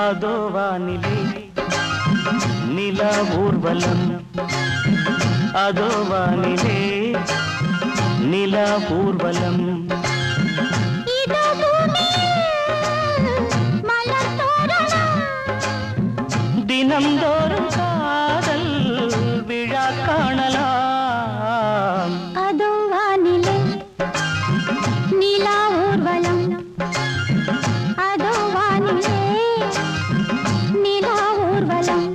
அதோ வானிலே நிலா ஊர்வலம், அதோ வானிலே நிலா ஊர்வலம். தினம்தோறும் காதல் விழா காணலாம். அதோ வானிலே நிலா ஊர்வலம், அதோ வானிலே நிலா ஊர்வலம்.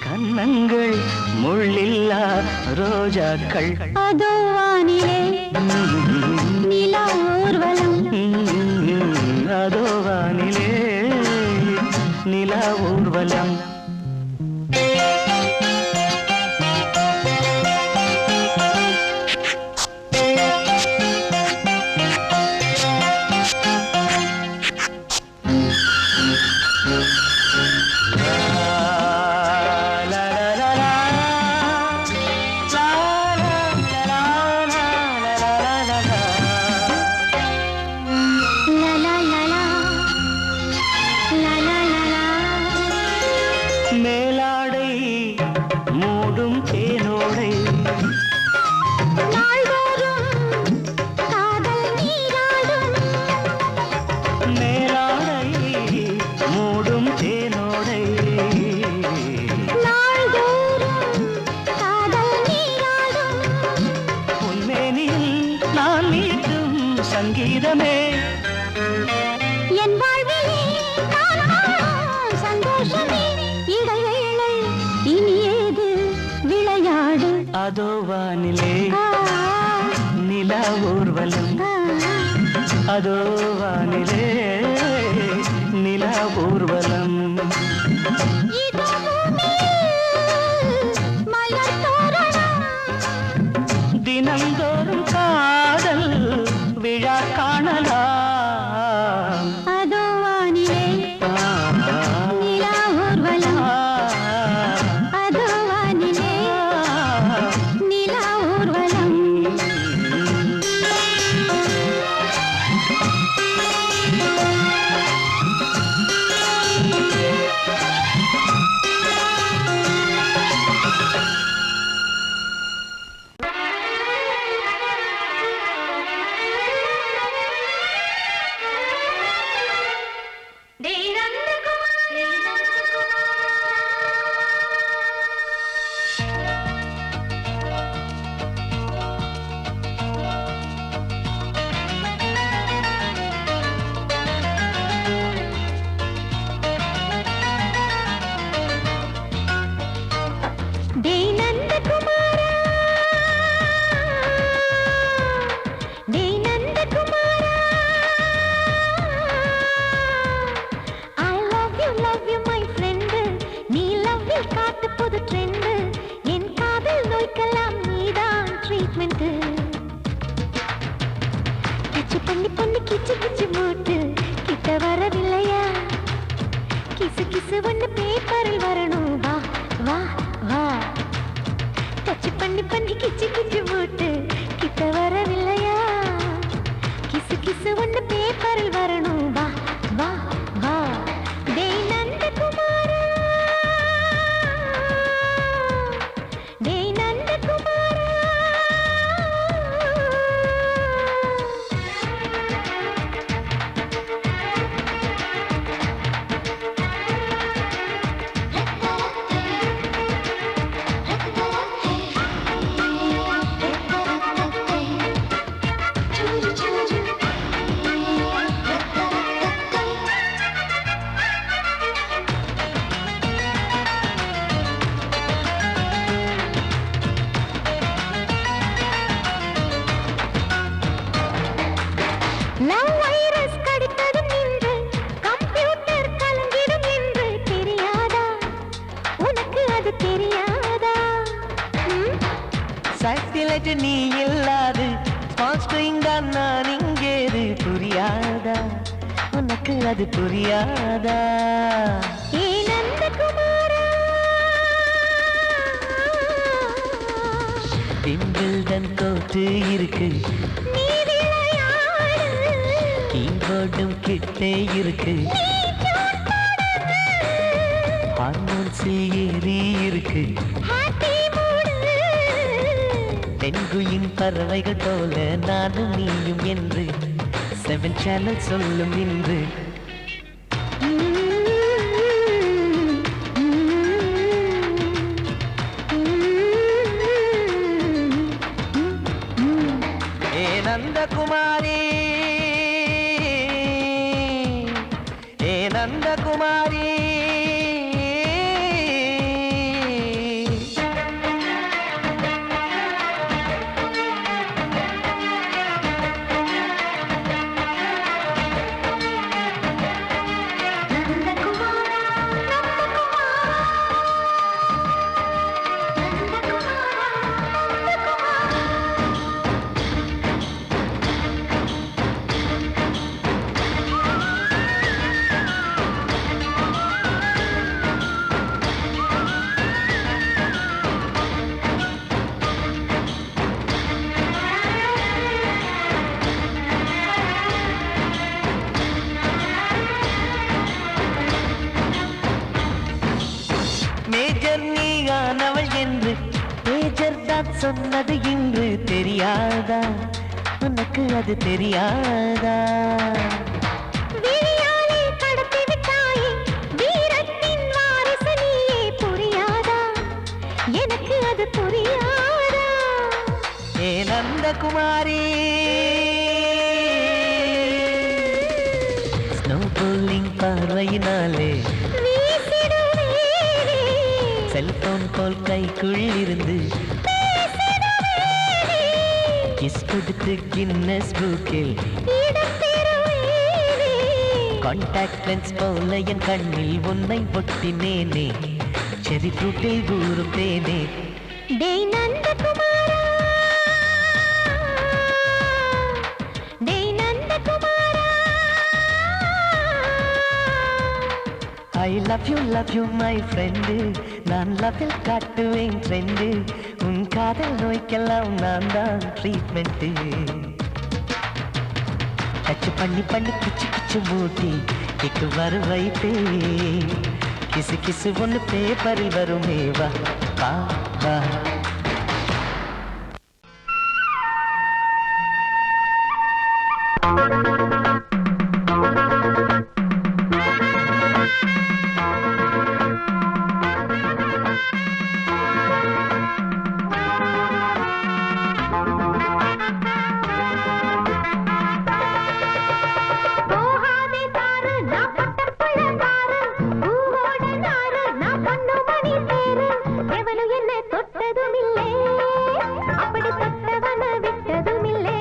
கண்ணங்கள் முள்ளில்லா ரோஜாக்கள். அதோ வானிலே நிலா ஊர்வலம், அதோ வானிலே நிலா ஊர்வலம். மேலாடை மூடும் தேனோடை, நாள்தோறும் காதல் நீராடும். மேலாடை மூடும் தேனோடை, நாள்தோறும் காதல் நீராடும். உன்மேனியில் நான் மீட்டும் சங்கீதமே, என் வாழ்விலே நான் காணும் சந்தோஷமே. இடைவேளை இனி ஏது விளையாடு. அதோ வானிலே நிலா ஊர்வலம், அதோ வானிலே நிலா ஊர்வலம். இதோ பூமியில் மலர் தோரணம், தினம்தோறும் காதல் விழா காணலாம். அதோ வானிலே நிலா ஊர்வலம், அதோ வானிலே நிலா ஊர்வலம். கிச்சு கிச்சு மூட்டு கிட்ட வரவில்லையா? கிசு கிசு ஒண்ணு பேப்பரில் வரணும். வா வா வா, டச் பண்ணி பண்ணி கிச்சு கிச்சு மூட்டு கிட்ட வரவில்லையா? கிசு கிசு ஒண்ணு பேப்பரில் வரணும். வா வா வா, டேய் நந்தகுமாரா, டேய் நந்தகுமாரா. சட்டிலைட் நீ இல்லாது ஸ்மால் ஸ்ட்ரிங் தான் நான் இங்கேது புரியாதா உனக்கு அது புரியாதா ஏ நந்தகுமாரா விம்பிள்டன் கோட்டு இருக்கு நீ விளையாடு கீபோர்டும் கிட்டே இருக்கு ஹார்மோன்ஸ் ஏறி இருக்கு ஹாப்பி மூடு பெண்குயின் பறவைகள் போல நானும் நீயும் என்று 7 சேனல் சொல்லும் இன்று ஏ நந்தகுமாரி ஏ நந்தகுமாரி மேஜர் நீயானவள் என்று மேஜர் தான் சொன்னது இன்று தெரியாதா உனக்கு அது தெரியாதா விழியாலே கடத்தி விட்டாயே வீரத்தின் வாரிசு நீயே புரியாதா எனக்கு அது புரியாதா ஏ நந்தகுமாரி ஸ்னோ போலிங் பார்வையினாலே செல்போன் போல் கைக்குள் இருந்து கிஸ் கொடுத்து கின்னஸ் புக்கில் கான்டாக்ட் லென்ஸ் போல என் கண்ணில் உன்னை ஒட்டினேனே செரி ஃப்ரூட்டில் ஊறும் தேனே டேய் நந்தகுமாரா டேய் நந்தகுமாரா I love you my friend நான் லவ்வில் காட்டுவேன் ட்ரெண்டு உன் காதல் நோய்க்கெல்லாம் நான் தான் ட்ரீட்மெண்ட்டு டச் பண்ணி பண்ணி கிச்சு கிச்சு மூட்டி கிக்கு வர வைப்பே கிசு கிசு ஒன்று பேப்பரில் வருமே வா வா வா போகாதே தாரு நான் பட்டப்புள்ள தாரு பூவோட நாரு நான் பொண்ணு மணி சேரு எவனும் என்ன தொட்டதும் இல்லை அப்படி தொட்டவன விட்டதும் இல்லை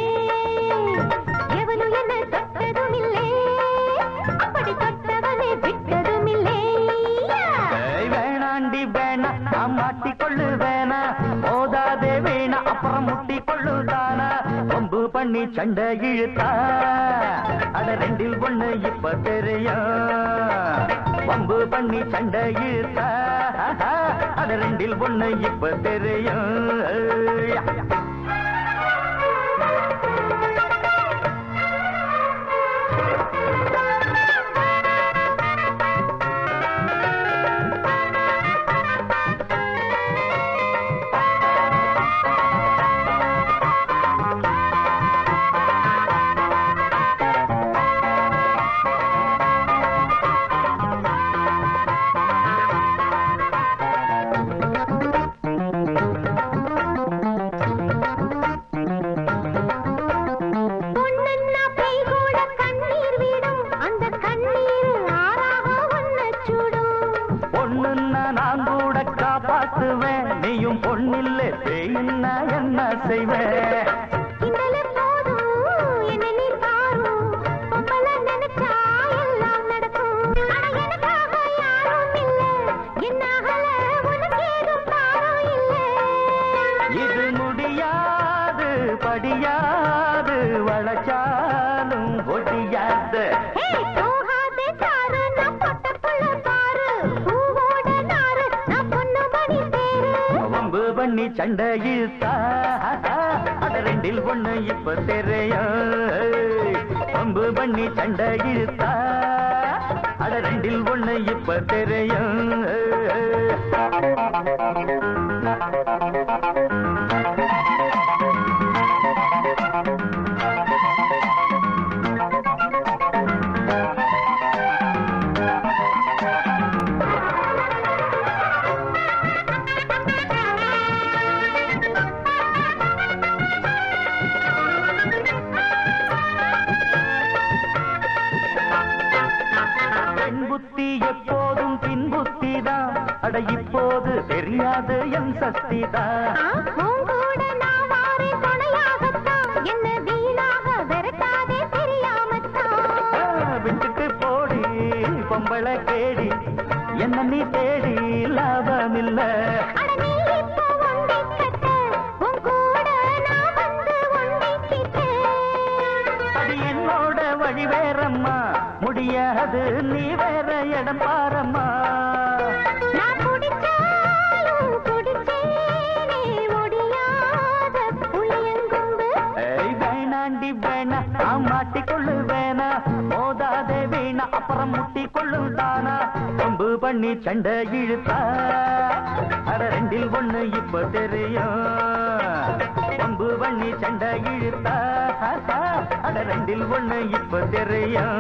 எவனும் என்ன தொட்டதும் இல்லை அப்படி தொட்டவனை விட்டதும் இல்லை வேணாண்டி வேணா நான் மாட்டிக்கொள்ளு வேணா மோதாதே வேணா அப்புறம் முட்டிக்கொள்ளுதானா கொம்பு பண்ணி சண்டை இழுத்தா அட ரெண்டில் ஒண்ணு இப்ப தெரியும் வம்பு பண்ணி சண்டை இழுத்தா அட ரெண்டில் ஒண்ணு இப்ப தெரியும் பொண்ணுன்னா பேய் கூட கண்ணீர் விடும் அந்த கண்ணீர் ஆறாக ஒன்ன சுடும் பொண்ணுன்னா நான் கூட காப்பாத்துவேன் நீயும் பொண்ணில்லை பேயின்னா என்ன செய்வேன் கிண்டலே போதும் என்ன நீ பாரும் பொம்பள நினைச்சா எல்லாம் நடக்கும் ஆனா எனக்காக யாரும் இல்ல என்னாகல உனக்கு ஏதும் பாரம் இல்ல இது முடிய படியாது வளச்சாலும் ஒடியாது. வம்பு பண்ணி சண்டை இழுத்தா அட ரெண்டில் ஒண்ணு இப்ப தெரியும். வம்பு பண்ணி சண்டை இழுத்தா அட ரெண்டில் ஒண்ணு இப்ப தெரியும். புத்தி எப்போதும் பின் புத்திதான். அட இப்போது தெரியாது என் சக்திதான். விட்டுட்டு போடி பொம்பளை கேடி என்ன நீ தேடி லாபமில்ல. அது என்னோட வழி வேறம்மா முடியாது நீ வேற இடம் பாரம்மா. வேணாண்டி வேணா நான் மாட்டிக்கொள்ளு வேணா மோதாதே வீணா அப்புறம் முட்டி கொள்ளும் தானா. கொம்பு பண்ணி சண்டை இழுத்தா அட ரெண்டில் ஒண்ணு இப்ப தெரியும். கொம்பு பண்ணி சண்டை இழுத்தா அட ரெண்டில் ஒண்ணு இப்ப தெரியும்.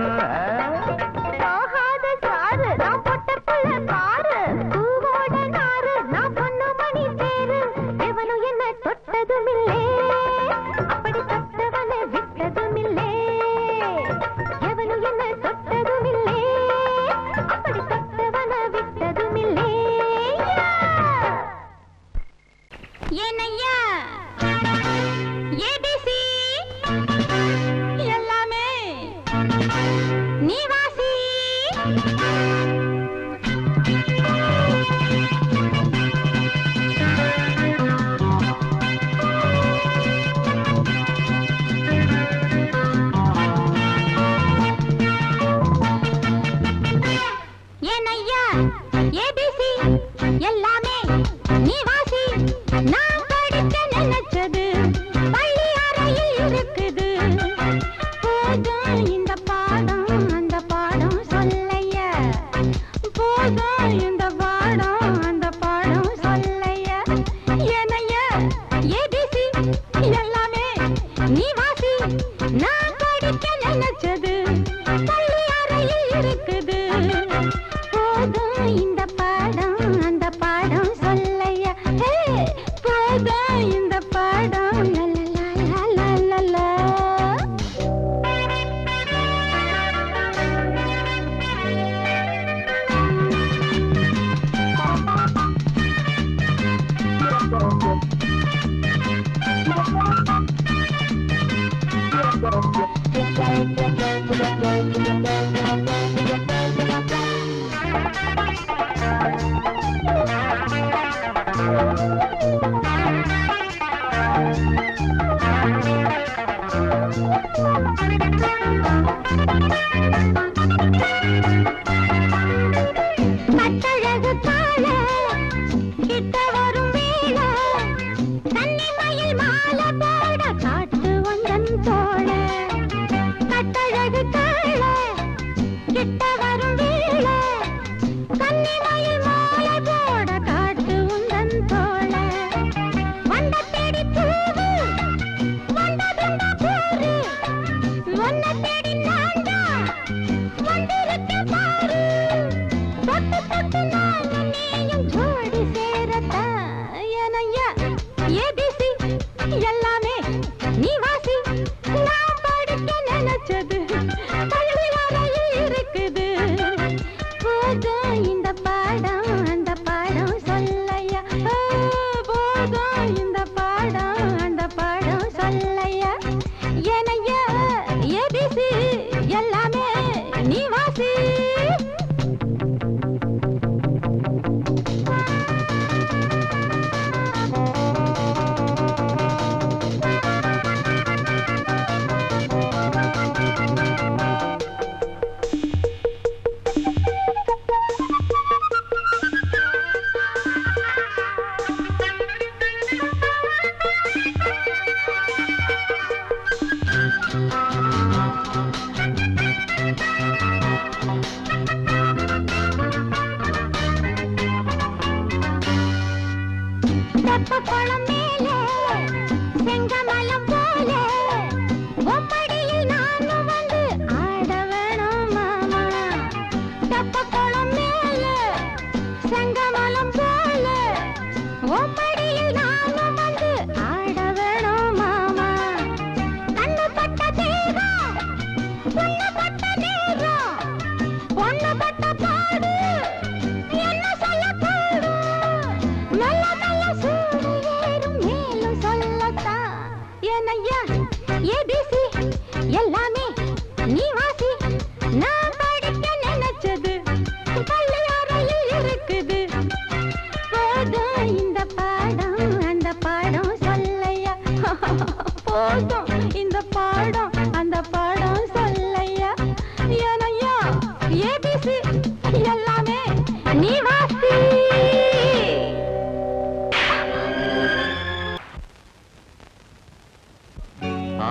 தெப்ப குளம் மேலே செங்கமலம் போல ஒப்படியில் நானும் வந்து ஆட வேணும் மாமா. தெப்ப குளம் மேலே செங்கமலம் போல ஒப்படியில் நானும் வந்து ஆட வேணும் மாமா. கண்ணு பட்ட தேகம் பொண்ணு பட்ட நேரம் பொண்ணு பட்ட பாடு என்ன சொல்ல பாடு மெல்ல மெல்ல சூடு ஏறும் மேலும் சொல்லத்தான் ஏனையா ஏபிசி எல்லாமே நீ வாசி. நான் படிக்க நினைச்சது பள்ளியறையில் இருக்குது. போதும் இந்த பாடம் அந்த பாடம் சொல்லையா. போதும் இந்த பாடம் அந்த பாடம் சொல்லையா. ஏனையா ஏபிசி எல்லாமே நீ வாசி.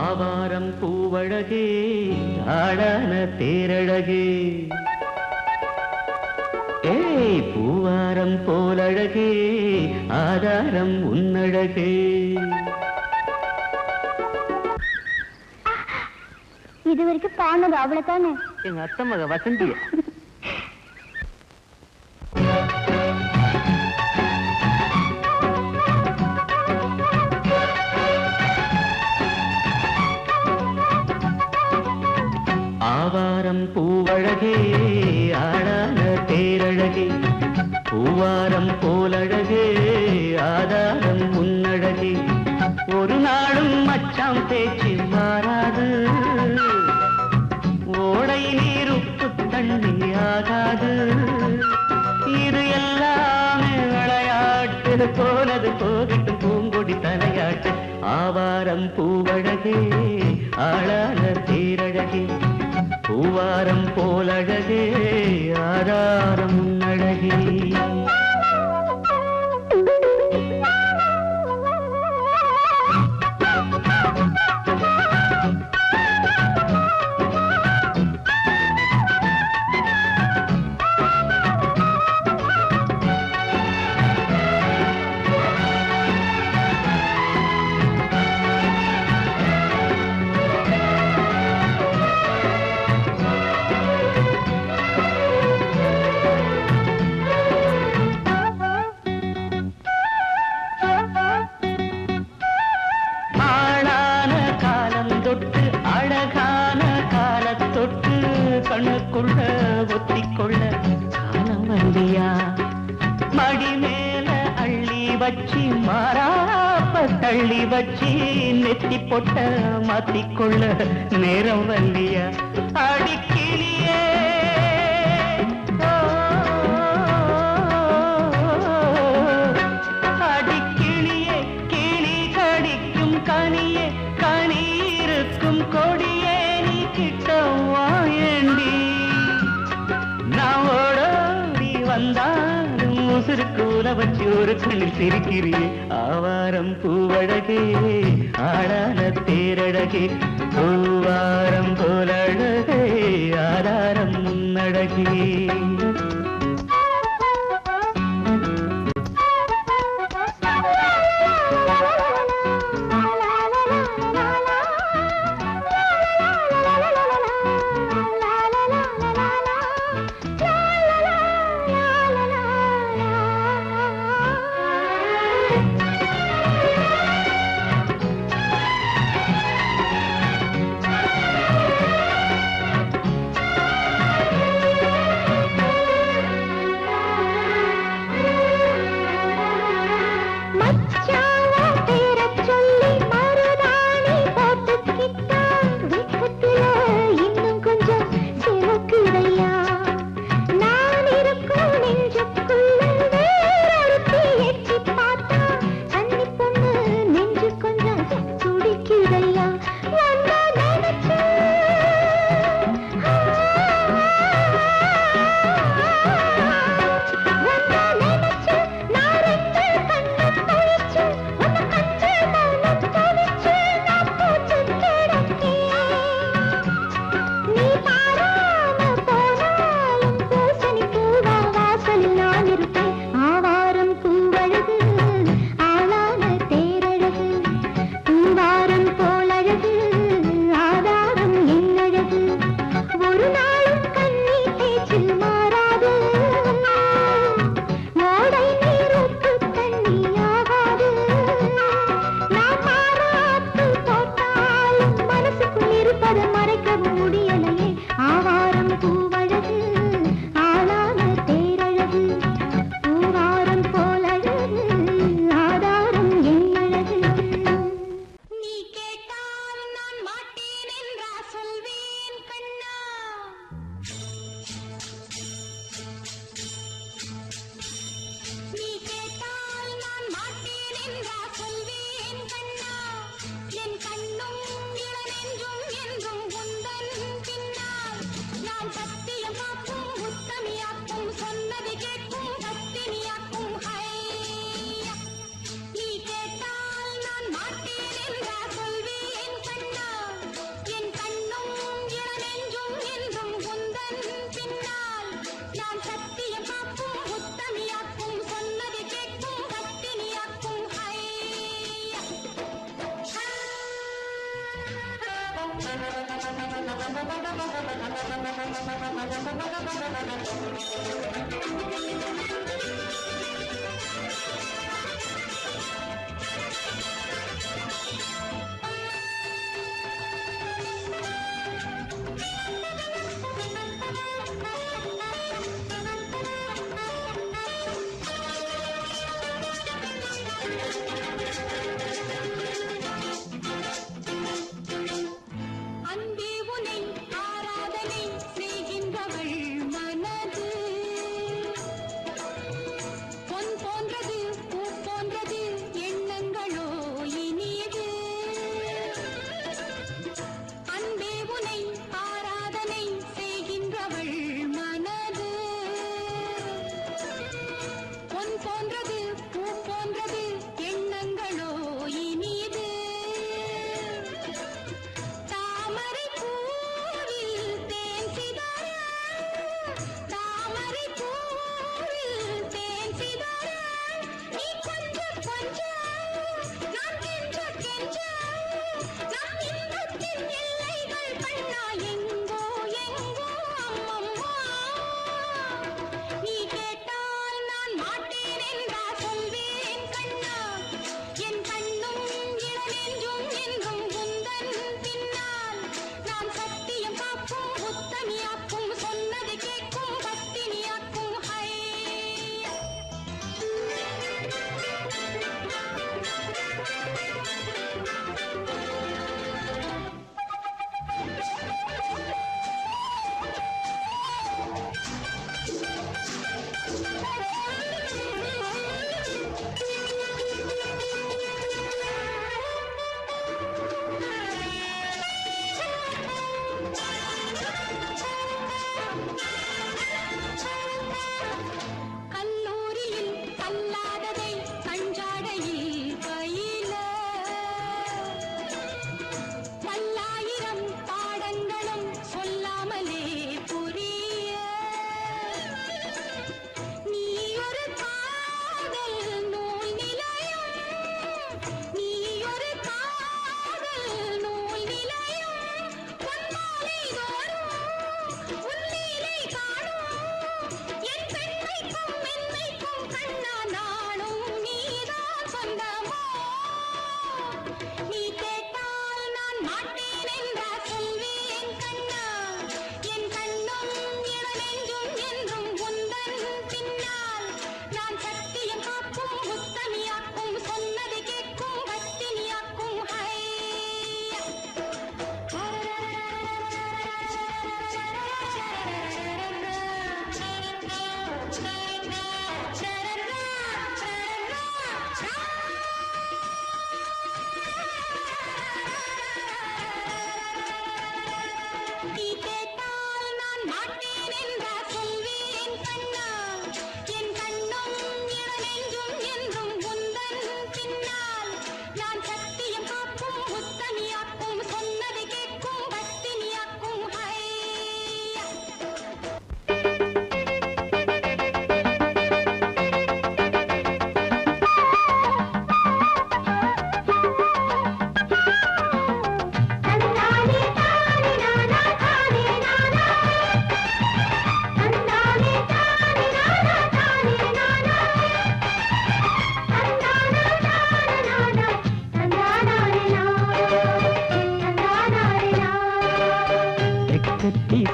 ஆவாரம் பூவழகே ஆடான தேரழகே ஏய் பூவாரம் போலழகே ஆதாரம் உன்னழகே. இது வரைக்கும் பாடுனது அவ்வளவுதானே. எங்க அத்தை மக வசந்திய ஆவாரம் பூவழகே ஆடான தேரழகே பூவாரம் போலழகே ஆதாரம் உன்னழகே. ஒரு நாளும் மச்சாம் பேச்சு மாறாது ஓடை நீர் உப்பு தண்ணி ஆகாது. இது எல்லாமே விளையாட்டு போனது போகட்டும் பூங்கொடி தலையாட்டு. ஆவாரம் பூவழகே ஆளான தேரழகே பூவாரம் போலழகே ஆதாரம் உன்னழகே. கண்ணுக்குள்ள ஒத்திக்கொள்ள காலம் வந்தியா. மடி மேல அள்ளி வச்சி மாறாப்ப தள்ளி வச்சி நெத்தி பொட்ட மாத்திக்கொள்ள நேரம் வந்தியா. அடிக்கிளியே அடிக்கிளியே கிளி கடிக்கும் கனியே கனி இருக்கும் கொடியே நீ கிட்டவா ஏண்டி. நான் ஓடோடி வந்தாலும் உசுருக்கு உல வச்சு ஒரு கண்ணில் சிரிக்கிறியே. ஆவாரம் பூவழகே ஆடான தேரழகே பூவாரம் போலழகே ஆதாரம் முன்னழகே.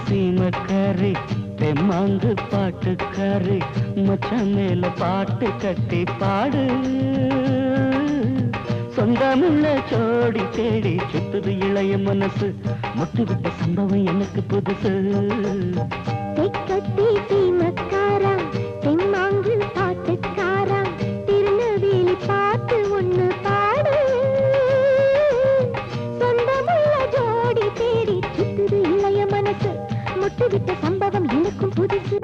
சீமக்காரி தெம்மாங்கு பாட்டுக்காரி மச்சான் மேல பாட்டு கட்டி பாடு சொந்தமுள்ள ஜோடி தேடி சுத்துது இளைய மனசு முட்டுவிட்ட சம்பவம் எனக்கு புதுசு கட்டி சீமக்காரா தெம்மாங்கு பாட்டுக்காரா திருநெல்வேலி பாட்டு ஒண்ணு பாடு சொந்தமுள்ள ஜோடி தேடி சுத்துது இளைய மனசு முட்டுவிட்ட சம்பவம் எனக்கும் புதுசு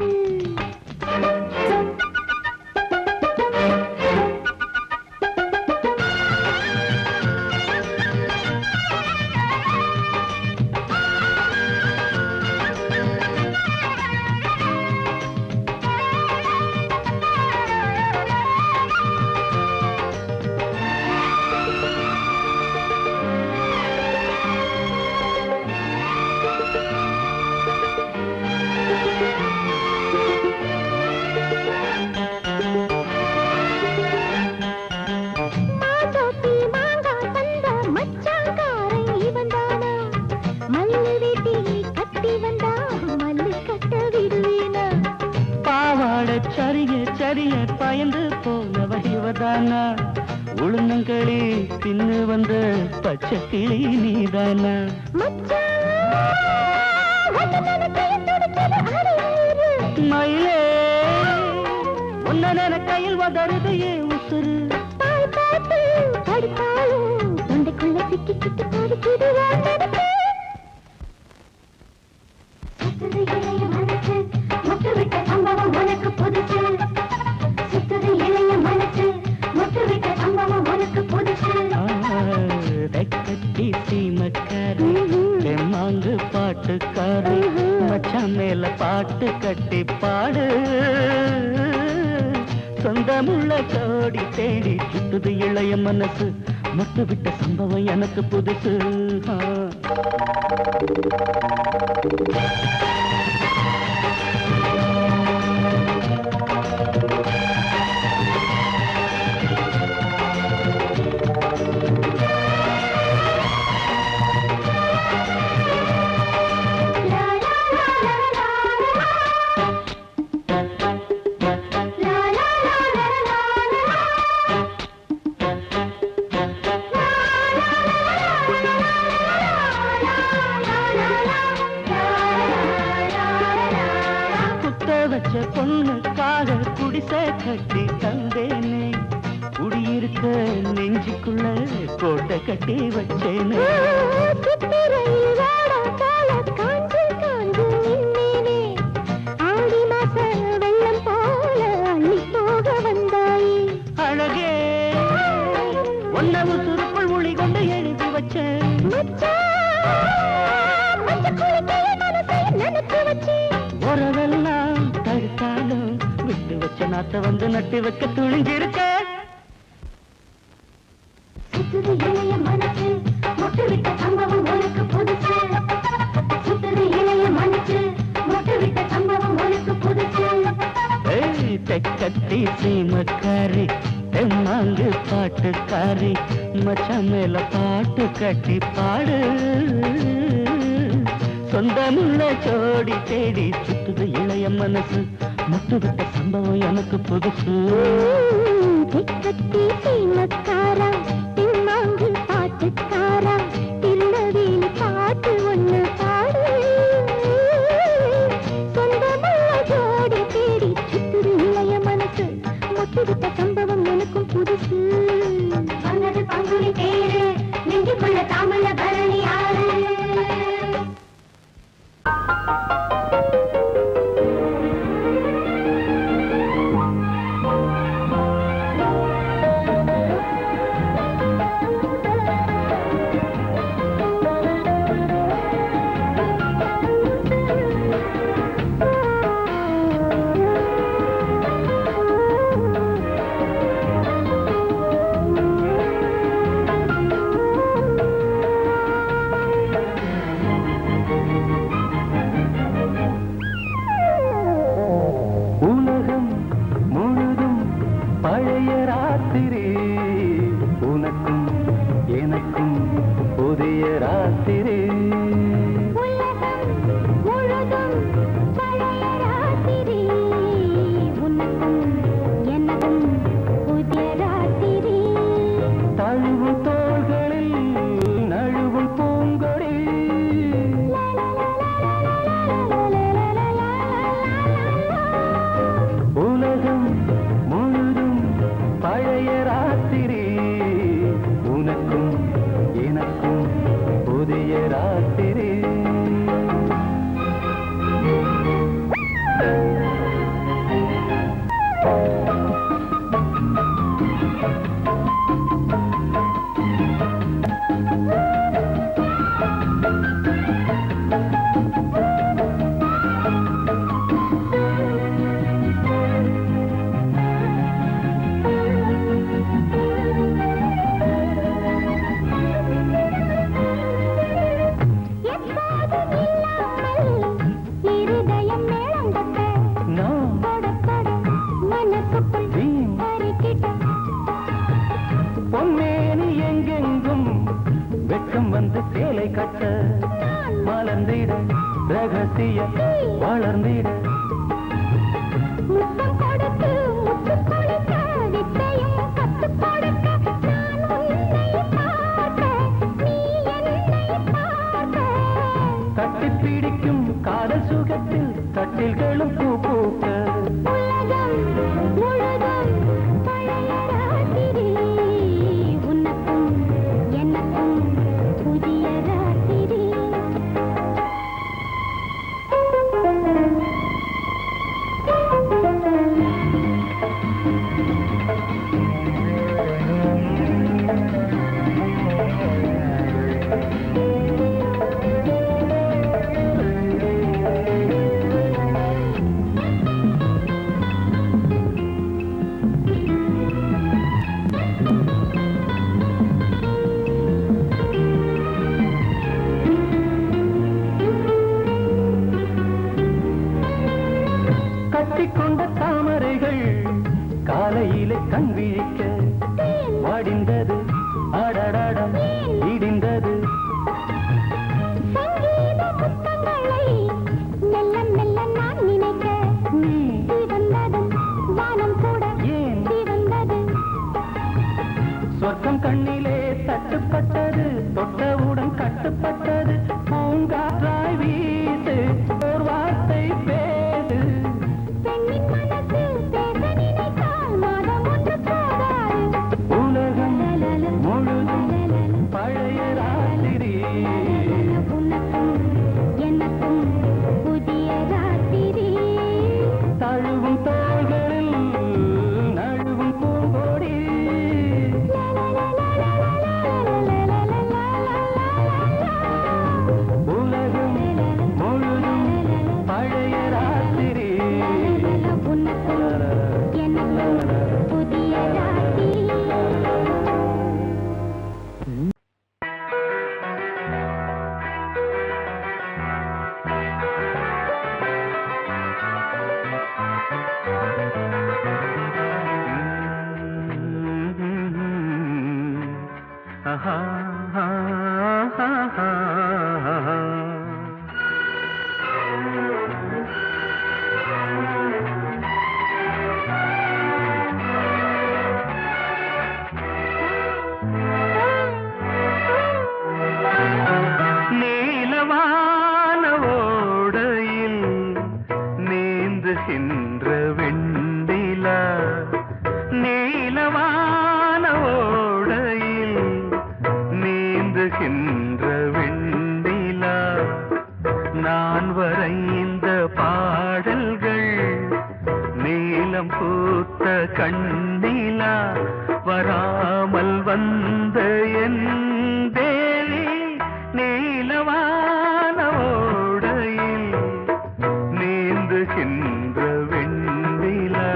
உளுந்தங்களி தின்னு வந்த பச்சை கிளி நீதானா மயிலே உன்ன கையில் வதருது ஏன் உசுறு தொண்டைக்குள்ள சிக்கி சிக்கி பாடிக்கிது இளைய மனசு முட்டுவிட்ட சம்பவம் உனக்கு புதுசு சுத்தது இளைய மனசு முட்டுவிட்ட சம்பவம் உனக்கு புதுசு கட்டி சீமக்காரு மாங்கு பாட்டுக்காரு மச்சான் மேல பாட்டு கட்டி பாடு சொந்தமுள்ள கோடி தேடி சுத்துது இளைய மனசு முட்டு விட்ட சம்பவம் எனக்கு புதுசு வச்ச பொண்ணுக்காக குடிசை கட்டி தந்தேனே குடியிருக்க நெஞ்சுக்குள்ள கோட்டை கட்டி வச்சேனே அழகே ஒன்னவு சுருக்குள் மொழி கொண்டு எழுதி வச்சேன் உறவெல்லாம் தடுத்தாலும் விட்டு வச்ச நாத்த வந்து நட்டு வைக்க துணிஞ்சிருக்க சுத்துது இளைய மனசு முட்டுவிட்ட சம்பவம் உனக்கு புதுசு சுத்துது இளைய மனசு முட்டுவிட்ட சம்பவம் உனக்கு புதுசு தெக்கத்தி சீமக்காரி தெம்மாங்கு பாட்டுக்காரி மச்சான் மேல பாட்டு கட்டி பாடு சொந்தமுள்ள ஜோடி தேடி சுத்துது இளைய மனசு முட்டுவிட்ட சம்பவம் எனக்கு புதுசு தெக்கத்தி சீமக்காரா தெம்மாங்கு பாட்டுக்காரா திருநெல்வேலி பாட்டு ஒண்ணு பாடு சொந்தமுள்ள ஜோடி தேடி சுத்துது இளைய மனசு முட்டுவிட்ட சம்பவம் எனக்கும் புதுசு வந்தது பங்குனி தேரு நெஞ்சுக்குள்ள தாமல பரணி ஆறு வளர்ந்திட முத்தம் கொடுத்து முத்து கொடுக்க வித்தையும் கத்து கொடுக்க தொட்டில்களும் பூ பூக்க உலகம் முழுதும் பழைய ராத்திரி உனக்கும் எனக்கும் புதிய ராத்திரி கட்டிக்கொண்ட தாமரைகள் காலையிலே கண் விழிக்க வாடிந்தது ஆடடாடம் இடிந்தது சங்கீத முத்தங்களை மெல்ல மெல்ல நான் நினைக்க சிவந்ததும் வானம் கூட ஏன் சிவந்தது சொர்க்கம் கண்ணிலே தட்டுப்பட்டது தொட்டவுடன் கட்டுப்பட்டது பூங்காற்றாய் வீசு ஒரு வார்த்தை பேசு பெண்ணின் மனசு பேச நினைத்தால் மாதம் ஒன்று போகாது உலகம் முழுதும் பழைய ராத்திரி உனக்கும் எனக்கும் புதிய ராத்திரி தழுவும் தோள்களில் நழுவும் பூங்கொடி உலகம் முழுதும் பழைய ராத்திரி உனக்கும் எனக்கும் புதிய ராத்திரி ஆஹா ஆஹா ஆஹா நீலவான ஓடையில் நீந்துகின்ற வெண்ணிலா நீலவான ஓடையில் நீந்துகின்ற வெண்ணிலா நான் வரைந்த பாடல்கள் நீலம் பூத்த கண்ணிலா வராமல் வந்த என் தேவி நீலவான ஓடையில் நீந்துகின்ற வெண்ணிலா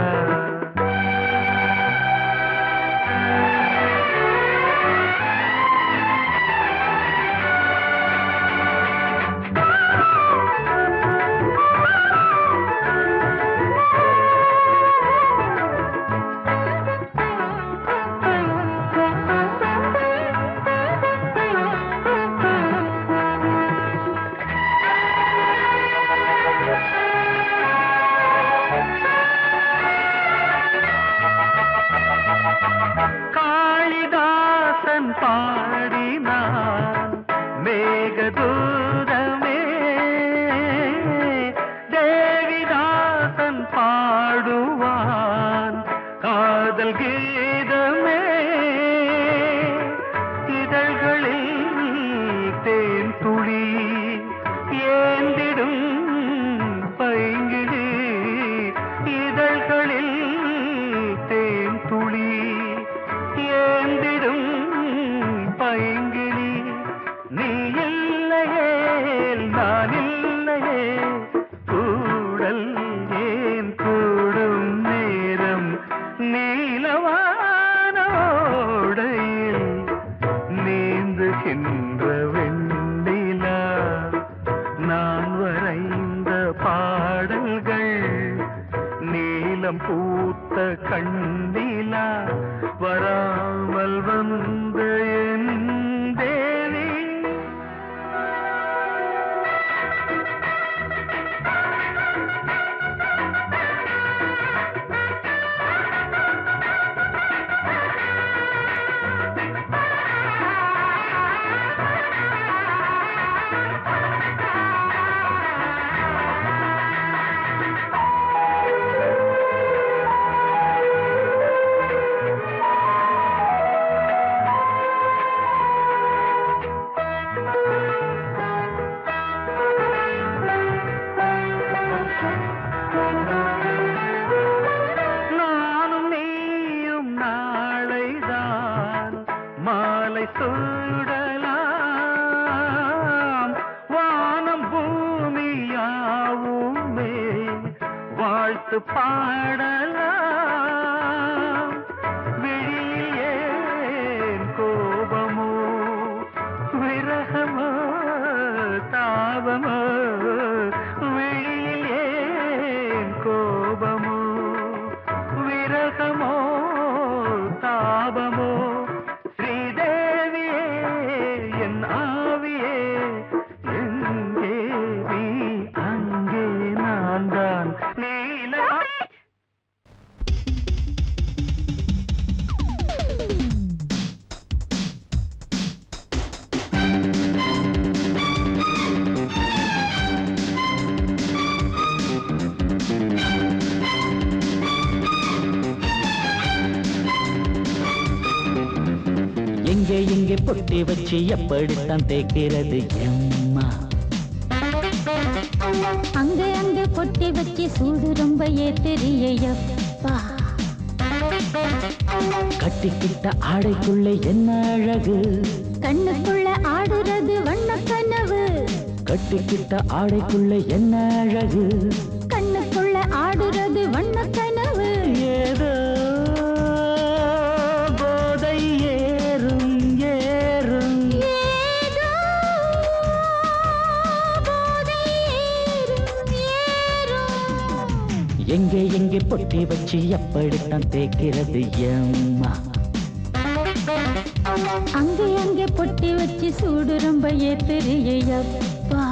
காளிதாசன் பாடினான் மேகதூதமே தேவிதாசன் பாடுவான் காதல் கீதமே இதழ்களில் தேன் துளி ஏந்திடும் பைங்கிடி இதழ்களில் தேன் துளி ஏந்திடும் பைங்கிளி நீ இல்லையே நான் இல்லையே கூடல் ஏன் கூடும் நேரம் நீலவான ஓடையில் நீந்துகின்ற வெண்ணிலா நான் வரைந்த பாடல்கள் நீலம் பூத்த கண்ணிலா வராமல் வந்த என் தேவி சூடலாம் வானம் பூமியாவுமே வாழ்த்து பாடலாம் விழியில் ஏன் கோபமோ விரகமோ தாபமோ விழியில் ஏன் கோபமோ விரகமோ தாபமோ ஸ்ரீதேவியே என் ஆவியே எங்கே நீ அங்கே நான் தான் நீல எங்கே எங்கே பொட்டி வச்சு எப்படித்தான் தேய்க்கிறது எம்மா அங்க அங்க பொட்டி வச்சு சூடு ரொம்ப ஏத்தெரியப்பா கட்டிக்கிட்ட ஆடைக்குள்ளே என்ன அழகு கண்ணுக்குள்ள ஆடுறது வண்ண கனவு கட்டிக்கிட்ட ஆடைக்குள்ளே என்ன அழகு கண்ணுக்குள்ள ஆடுறது வண்ண கனவு ஏதோ போதை ஏறும் ஏறும் ஏதோ போதை ஏறும் ஏறும் எங்கே எங்கே பொட்டி வச்சு எப்படித்தான் தேய்க்கிறது எம்மா அங்கே அங்கே பொட்டி வச்சு சூடு ரொம்ப ஏத்தெரியப்பா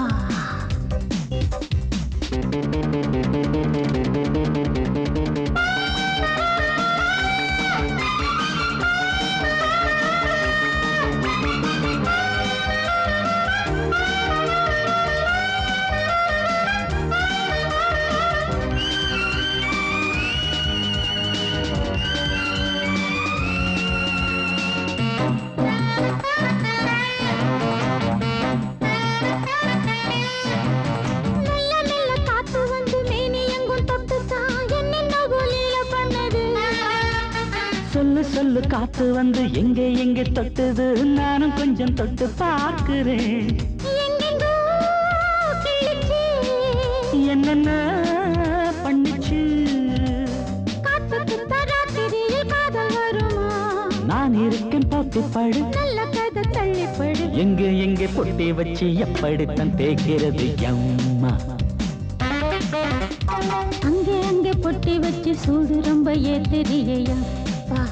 சொல்லு சொல்லு காத்து வந்து எங்கே எங்கே தொட்டுது நானும் கொஞ்சம் தொட்டு பார்க்கிறேன் என்னென்ன பண்ணிச்சு நான் இருக்கேன் பார்த்து படு எங்கே எங்கே பொட்டி வச்சு எப்படித்தான் தேய்க்கிறது எம்மா அங்கே அங்கே பொட்டி வச்சு சூடு ரொம்ப ஏத்தெரியப்பா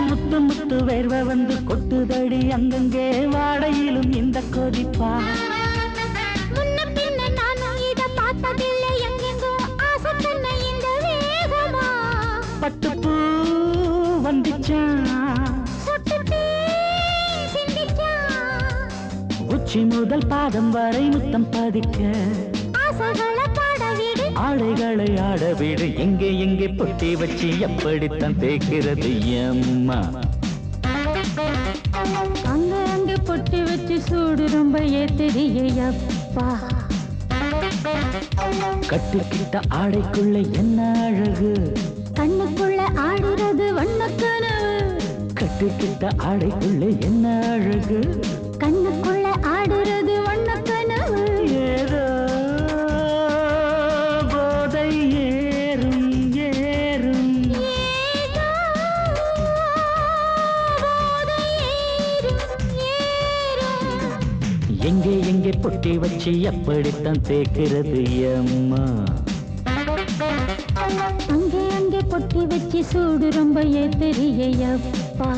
முத்து முத்து வேர்வை வந்து கொட்டுதடி அங்கங்கே வாடையிலும் இந்த கொதிப்பா முன்ன பின்ன நானும் இத பார்த்ததில்லை எங்கெங்கோ ஆசை தன்னை இந்த வேகமா பட்டுப்பூ வந்துச்சா சுட்டுட்டு சிந்திச்சா உச்சி முதல் பாதம் வரை முத்தம் பதிக்க ஆசைகளை பாட விடு ஆடைகளை ஆட விடு எங்கே எங்கே பொட்டி வச்சு எப்படித்தான் தேய்க்கிறது எம்மா அங்க அங்க பொட்டி வச்சு சூடு ரொம்ப ஏத்தெரியப்பா கட்டிக்கிட்ட ஆடைக்குள்ள என்ன அழகு கண்ணுக்குள்ள ஆடுறது வண்ணக்கனவு கட்டிக்கிட்ட ஆடைக்குள்ள என்ன அழகு கண்ணுக்குள்ள ஆடுறது வண்ணக்கனவு ஏதோ போதை ஏறும் ஏறும் ஏதோ போதை ஏறும் ஏறும் எங்கே எங்கே பொட்டி வச்சு எப்படித்தான் தேய்க்கிறது எம்மா அங்கே அங்கே பொட்டி வச்சு சூடு ரொம்ப ஏத்தெரியப்பா